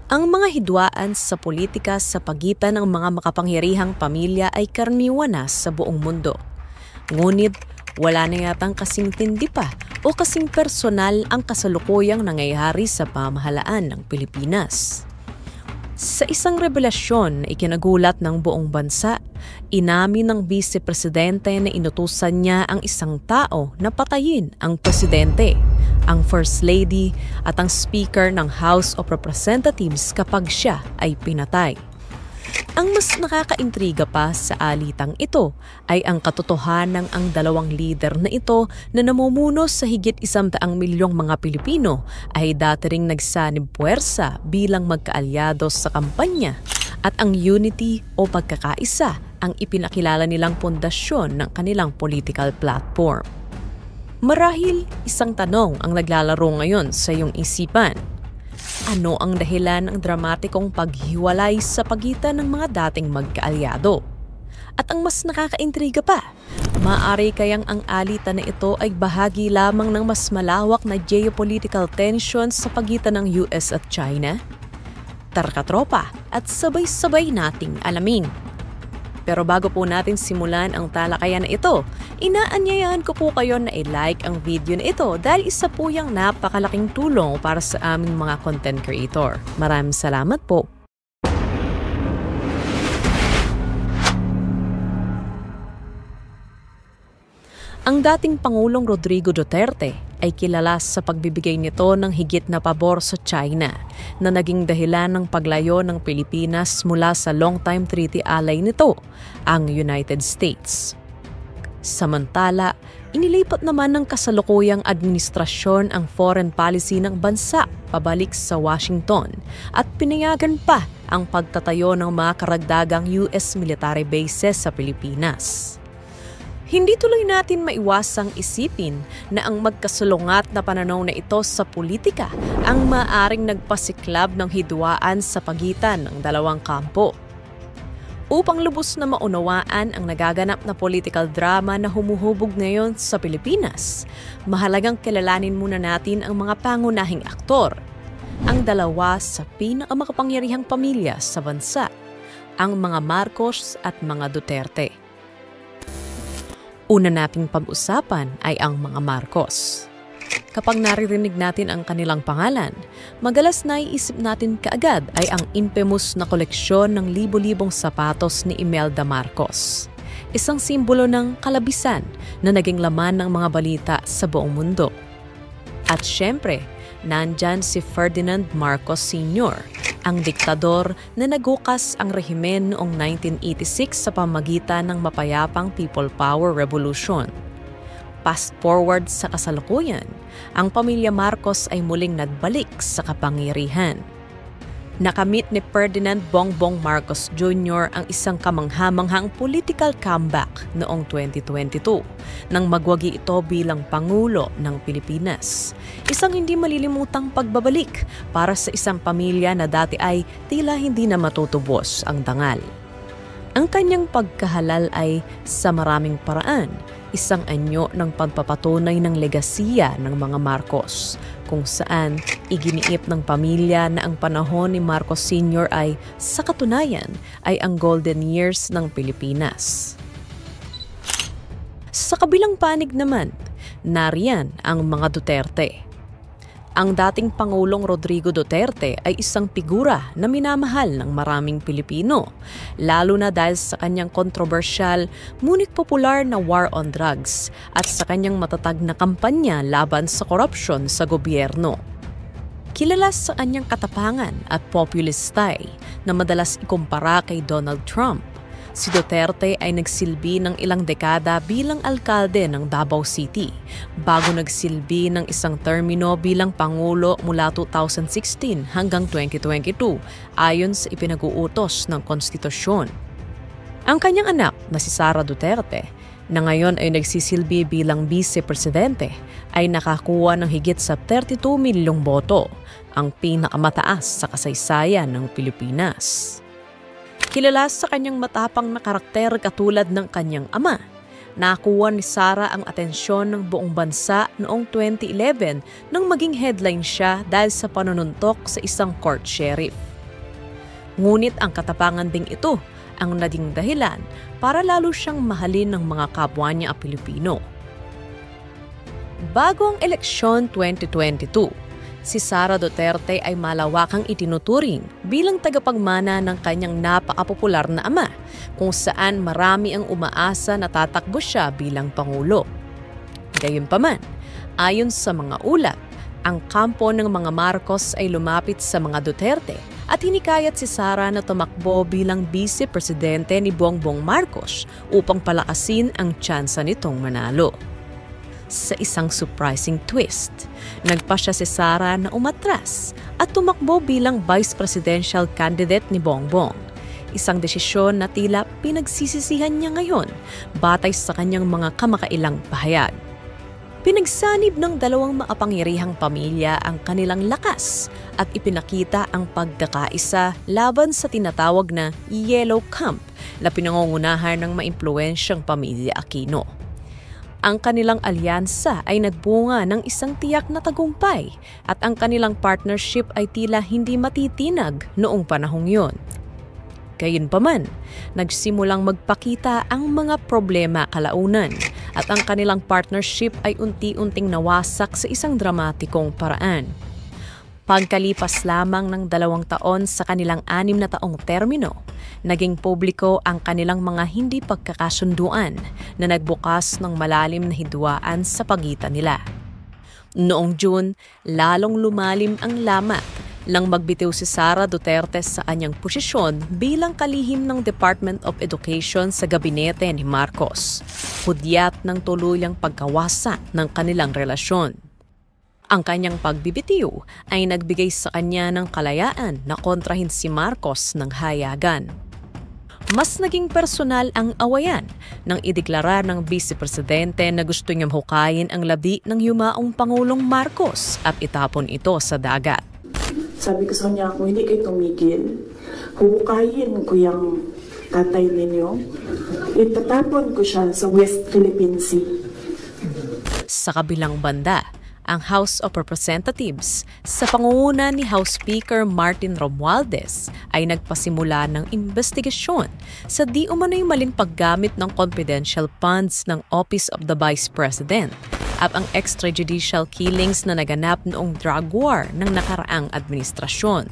Ang mga hidwaan sa politika sa pagitan ng mga makapangyarihang pamilya ay karaniwan na sa buong mundo. Ngunit wala na yatang kasing tindi pa o kasing personal ang kasalukuyang nangyayari sa pamahalaan ng Pilipinas. Sa isang revelasyon na ikinagulat ng buong bansa, inamin ng Vice Presidente na inutusan niya ang isang tao na patayin ang Presidente, ang First Lady at ang Speaker ng House of Representatives kapag siya ay pinatay. Ang mas nakakaintriga pa sa alitang ito ay ang katotohanang ang dalawang lider na ito na namumuno sa higit 100 milyong mga Pilipino ay dati ring nagsanib puwersa bilang magkaalyado sa kampanya at ang unity o pagkakaisa ang ipinakilala nilang pundasyon ng kanilang political platform. Marahil isang tanong ang naglalaro ngayon sa iyong isipan. Ano ang dahilan ng dramatikong paghiwalay sa pagitan ng mga dating magkaalyado? At ang mas nakakaintriga pa, maaari kayang ang alitan na ito ay bahagi lamang ng mas malawak na geopolitical tension sa pagitan ng US at China? Tara katropa at sabay-sabay nating alamin. Pero bago po natin simulan ang talakayan na ito, inaanyayahan ko po kayo na i-like ang video na ito dahil isa po yung napakalaking tulong para sa aming mga content creator. Maraming salamat po. Ang dating Pangulong Rodrigo Duterte ay kilala sa pagbibigay nito ng higit na pabor sa China na naging dahilan ng paglayo ng Pilipinas mula sa long-time treaty ally nito, ang United States. Samantala, inilipat naman ng kasalukuyang administrasyon ang foreign policy ng bansa pabalik sa Washington at pinayagan pa ang pagtatayo ng mga karagdagang US military bases sa Pilipinas. Hindi tuloy natin maiwasang isipin na ang magkasulungat na pananaw na ito sa politika ang maaaring nagpasiklab ng hidwaan sa pagitan ng dalawang kampo. Upang lubos na maunawaan ang nagaganap na political drama na humuhubog ngayon sa Pilipinas, mahalagang kilalanin muna natin ang mga pangunahing aktor, ang dalawa sa pinakamakapangyarihang pamilya sa bansa, ang mga Marcos at mga Duterte. Una nating pag-usapan ay ang mga Marcos. Kapag naririnig natin ang kanilang pangalan, madalas naiisip natin kaagad ay ang infamous na koleksyon ng libo-libong sapatos ni Imelda Marcos. Isang simbolo ng kalabisan na naging laman ng mga balita sa buong mundo. At syempre, nandyan si Ferdinand Marcos Sr., ang diktador na nagukas ang rehimen noong 1986 sa pamamagitan ng mapayapang People Power Revolution. Fast forward sa kasalukuyan, ang pamilya Marcos ay muling nagbalik sa kapangyarihan. Nakamit ni Ferdinand Bongbong Marcos Jr. ang isang kamangha-manghang political comeback noong 2022 nang magwagi ito bilang Pangulo ng Pilipinas. Isang hindi malilimutang pagbabalik para sa isang pamilya na dati ay tila hindi na matutubos ang dangal. Ang kanyang pagkahalal ay sa maraming paraan isang anyo ng pagpapatunay ng legasiya ng mga Marcos, kung saan iginiit ng pamilya na ang panahon ni Marcos Sr. ay sa katunayan ay ang golden years ng Pilipinas. Sa kabilang panig naman, nariyan ang mga Duterte. Ang dating Pangulong Rodrigo Duterte ay isang figura na minamahal ng maraming Pilipino, lalo na dahil sa kanyang kontrobersyal ngunit popular na war on drugs at sa kanyang matatag na kampanya laban sa korupsyon sa gobyerno. Kilala sa kanyang katapangan at populist style na madalas ikumpara kay Donald Trump, si Duterte ay nagsilbi ng ilang dekada bilang alkalde ng Davao City bago nagsilbi ng isang termino bilang Pangulo mula 2016 hanggang 2022 ayon sa ipinag-uutos ng konstitusyon. Ang kanyang anak na si Sara Duterte, na ngayon ay nagsisilbi bilang Vice Presidente, ay nakakuha ng higit sa 32 milyong boto, ang pinakamataas sa kasaysayan ng Pilipinas. Kilala sa kanyang matapang na karakter katulad ng kanyang ama, nakuha ni Sara ang atensyon ng buong bansa noong 2011 nang maging headline siya dahil sa panununtok sa isang court sheriff. Ngunit ang katapangan ding ito ang naging dahilan para lalo siyang mahalin ng mga kapwa niya Pilipino. Bago ang eleksyon 2022, si Sara Duterte ay malawakang itinuturing bilang tagapagmana ng kanyang napakapopular na ama, kung saan marami ang umaasa na tatakbo siya bilang Pangulo. Gayunpaman, ayon sa mga ulat, ang kampo ng mga Marcos ay lumapit sa mga Duterte at hinikayat si Sara na tumakbo bilang vice-presidente ni Bongbong Marcos upang palakasin ang tsansa nitong manalo. Sa isang surprising twist, nagpasya si Sara na umatras at tumakbo bilang vice presidential candidate ni Bongbong. Isang desisyon na tila pinagsisisihan niya ngayon batay sa kanyang mga kamakailang pahayag. Pinagsanib ng dalawang makapangyarihang pamilya ang kanilang lakas at ipinakita ang pagkakaisa laban sa tinatawag na Yellow Camp na pinangungunahan ng maimpluwensyang pamilya Aquino. Ang kanilang alyansa ay nagbunga ng isang tiyak na tagumpay at ang kanilang partnership ay tila hindi matitinag noong panahong yun. Gayunpaman, nagsimulang magpakita ang mga problema kalaunan at ang kanilang partnership ay unti-unting nawasak sa isang dramatikong paraan. Pagkalipas lamang ng 2 taon sa kanilang 6 na taong termino, naging publiko ang kanilang mga hindi pagkakasunduan na nagbukas ng malalim na hidwaan sa pagitan nila. Noong June, lalong lumalim ang lamat nang magbitiw si Sara Duterte sa kanyang posisyon bilang kalihim ng Department of Education sa gabinete ni Marcos, hudyat ng tuluyang pagkawasak ng kanilang relasyon. Ang kanyang pagbibitiw ay nagbigay sa kanya ng kalayaan na kontrahin si Marcos ng hayagan. Mas naging personal ang awayan nang ideklara ng vice-presidente na gusto niyang hukayin ang labi ng yumaong Pangulong Marcos at itapon ito sa dagat. Sabi ko sa kanya, kung hindi kayo tumigil, huhukayin ko yung tatay ninyo, itatapon ko siya sa West Philippine Sea. Sa kabilang banda, ang House of Representatives sa pangunguna ni House Speaker Martin Romualdez ay nagpasimula ng investigasyon sa di umano'y maling paggamit ng confidential funds ng Office of the Vice President at ang extrajudicial killings na naganap noong drug war ng nakaraang administrasyon.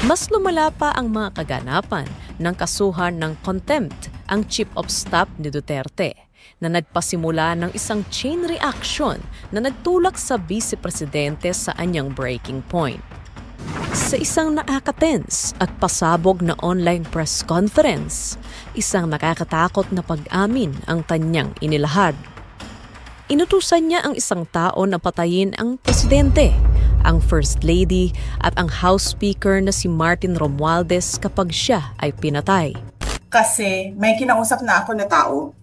Mas lumala pa ang mga kaganapan ng kasuhan ng contempt ang Chief of Staff ni Duterte na nagpasimula ng isang chain reaction na nagtulak sa vice-presidente sa anyang breaking point. Sa isang nakakatense at pasabog na online press conference, isang nakakatakot na pag-amin ang kanyang inilahad. Inutusan niya ang isang tao na patayin ang presidente, ang First Lady at ang House Speaker na si Martin Romualdez kapag siya ay pinatay. Kasi may kinausap na ako na tao.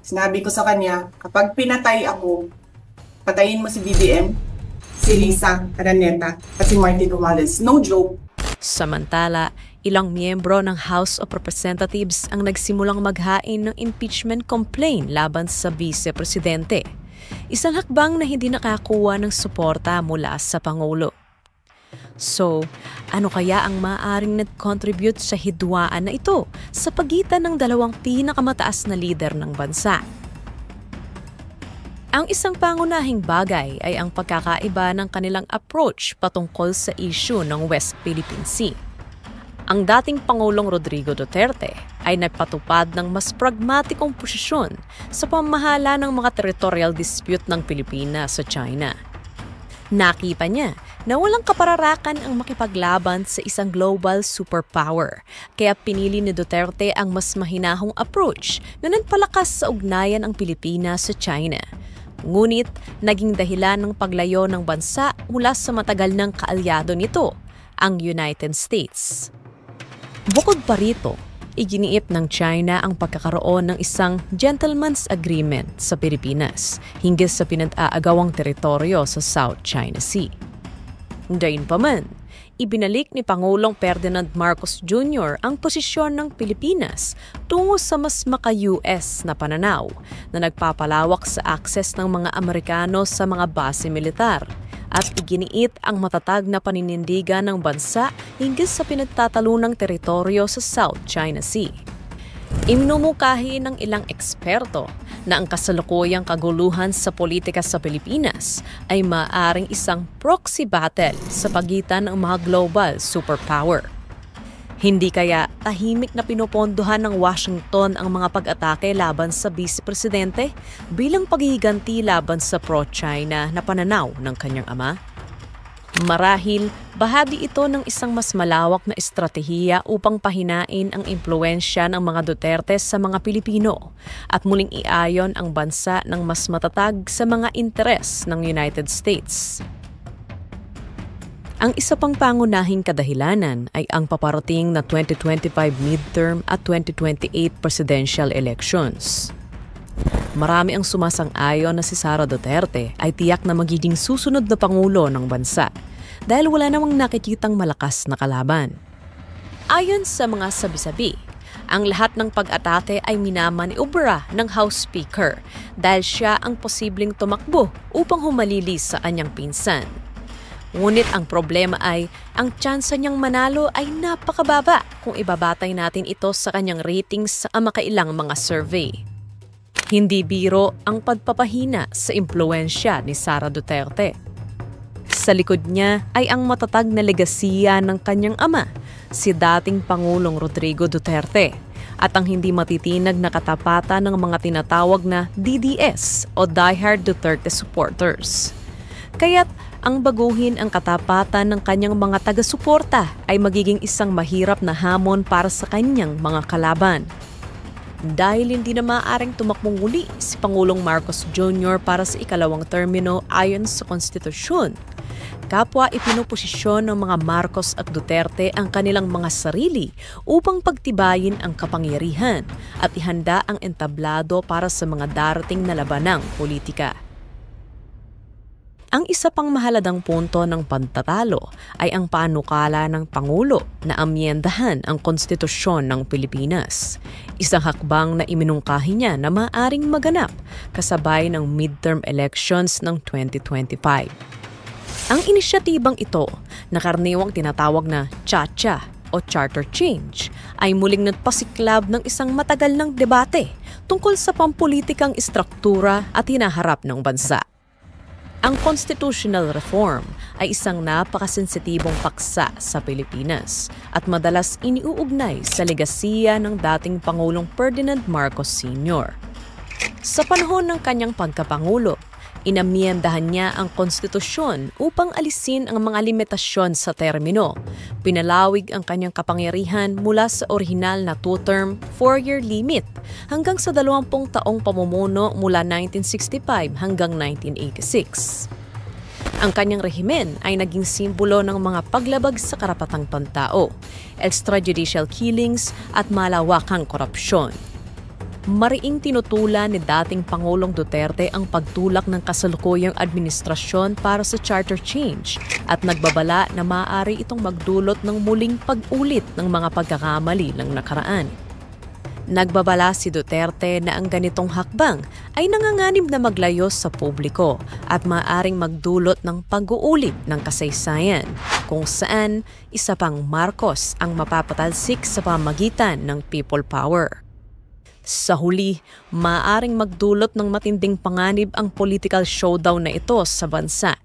Sinabi ko sa kanya, kapag pinatay ako, patayin mo si BBM, si Lisa Araneta at si Martin Romualdez. No joke. Samantala, ilang miyembro ng House of Representatives ang nagsimulang maghain ng impeachment complaint laban sa vice-presidente. Isang hakbang na hindi nakakuha ng suporta mula sa Pangulo. So, ano kaya ang maaaring nag-contribute sa hidwaan na ito sa pagitan ng dalawang pinakamataas na lider ng bansa? Ang isang pangunahing bagay ay ang pagkakaiba ng kanilang approach patungkol sa issue ng West Philippine Sea. Ang dating Pangulong Rodrigo Duterte ay nagpatupad ng mas pragmatikong posisyon sa pamahala ng mga territorial dispute ng Pilipinas sa China. Nakita niya na walang kapararakan ang makipaglaban sa isang global superpower, kaya pinili ni Duterte ang mas mahinahong approach na nagpalakas sa ugnayan ang Pilipinas sa China. Ngunit naging dahilan ng paglayo ng bansa mula sa matagal ng kaalyado nito, ang United States. Bukod pa rito, iginiit ng China ang pagkakaroon ng isang gentleman's agreement sa Pilipinas hinggil sa pinag-aagawang teritoryo sa South China Sea. Gayunpaman, ibinalik ni Pangulong Ferdinand Marcos Jr. ang posisyon ng Pilipinas tungo sa mas maka-US na pananaw na nagpapalawak sa akses ng mga Amerikano sa mga base militar at iginiit ang matatag na paninindigan ng bansa hinggil sa pinagtatalunang teritoryo sa South China Sea. Iminumukahi ng ilang eksperto na ang kasalukuyang kaguluhan sa politika sa Pilipinas ay maaaring isang proxy battle sa pagitan ng mga global superpower. Hindi kaya tahimik na pinopondohan ng Washington ang mga pag-atake laban sa Vice Presidente bilang paghihiganti laban sa pro-China na pananaw ng kanyang ama? Marahil, bahagi ito ng isang mas malawak na estratehiya upang pahinain ang impluwensya ng mga Duterte sa mga Pilipino at muling iayon ang bansa ng mas matatag sa mga interes ng United States. Ang isa pang pangunahing kadahilanan ay ang paparating na 2025 midterm at 2028 presidential elections. Marami ang sumasang-ayon na si Sara Duterte ay tiyak na magiging susunod na pangulo ng bansa dahil wala namang nakikitang malakas na kalaban. Ayon sa mga sabi-sabi, ang lahat ng pag-atake ay minamaniobra ng House Speaker dahil siya ang posibleng tumakbo upang humalili sa kanyang pinsan. Ngunit ang problema ay ang tsansa niyang manalo ay napakababa kung ibabatay natin ito sa kanyang ratings sa makailang mga survey. Hindi biro ang pagpapahina sa impluwensya ni Sara Duterte. Sa likod niya ay ang matatag na legasiya ng kanyang ama, si dating Pangulong Rodrigo Duterte, at ang hindi matitinag na katapatan ng mga tinatawag na DDS o Die-Hard Duterte supporters. Kaya't ang baguhin ang katapatan ng kanyang mga taga-suporta ay magiging isang mahirap na hamon para sa kanyang mga kalaban. Dahil hindi na maaaring tumakbong muli si Pangulong Marcos Jr. para sa ikalawang termino ayon sa konstitusyon, kapwa ipinoposisyon ng mga Marcos at Duterte ang kanilang mga sarili upang pagtibayin ang kapangyarihan at ihanda ang entablado para sa mga darating na labanang politika. Ang isa pang mahaladang punto ng pantatalo ay ang panukala ng Pangulo na amyendahan ang konstitusyon ng Pilipinas. Isang hakbang na iminungkahi niya na maaaring maganap kasabay ng midterm elections ng 2025. Ang inisyatibang ito, na karaniwang tinatawag na CHA-CHA o Charter Change, ay muling nagpasiklab ng isang matagal ng debate tungkol sa pampulitikang istruktura at hinaharap ng bansa. Ang constitutional reform ay isang napakasensitibong paksa sa Pilipinas at madalas iniuugnay sa legasiya ng dating Pangulong Ferdinand Marcos Sr. Sa panahon ng kanyang pagkapangulo, inamyendahan niya ang konstitusyon upang alisin ang mga limitasyon sa termino. Pinalawig ang kanyang kapangyarihan mula sa orihinal na 2-term, 4-year limit hanggang sa 20 taong pamumuno mula 1965 hanggang 1986. Ang kanyang rehimen ay naging simbolo ng mga paglabag sa karapatang pantao, extrajudicial killings at malawakang korupsyon. Mariing tinutulan ni dating Pangulong Duterte ang pagtulak ng kasalukuyang administrasyon para sa charter change at nagbabala na maaari itong magdulot ng muling pag-ulit ng mga pagkakamali ng nakaraan. Nagbabala si Duterte na ang ganitong hakbang ay nanganganib na maglayo sa publiko at maaaring magdulot ng pag-uulit ng kasaysayan kung saan isa pang Marcos ang mapapatalsik sa pamagitan ng people power. Sa huli, maaaring magdulot ng matinding panganib ang political showdown na ito sa bansa.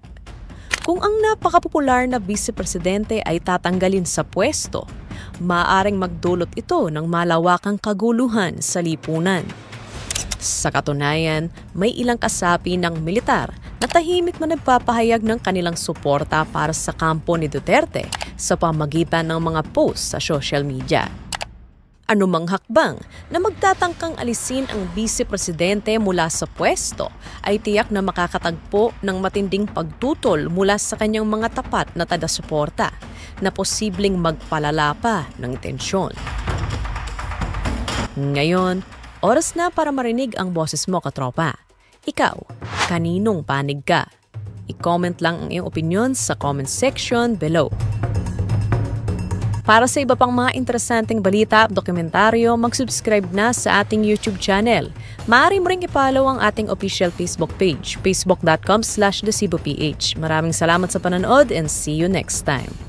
Kung ang napakapopular na Vice Presidente ay tatanggalin sa pwesto, maaaring magdulot ito ng malawakang kaguluhan sa lipunan. Sa katunayan, may ilang kasapi ng militar na tahimik na nagpapahayag ng kanilang suporta para sa kampo ni Duterte sa pamagitan ng mga post sa social media. Anumang hakbang na magtatangkang alisin ang Vice Presidente mula sa pwesto ay tiyak na makakatagpo ng matinding pagtutol mula sa kanyang mga tapat na taga-suporta na posibleng magpalala pa ng tensyon. Ngayon, oras na para marinig ang boses mo, katropa. Ikaw, kaninong panig ka? I-comment lang ang iyong opinion sa comment section below. Para sa iba pang mga interesanteng balita at dokumentaryo, mag-subscribe na sa ating YouTube channel. Maaari mo ring i-follow ang ating official Facebook page, facebook.com/theceboph. Maraming salamat sa panonood and see you next time.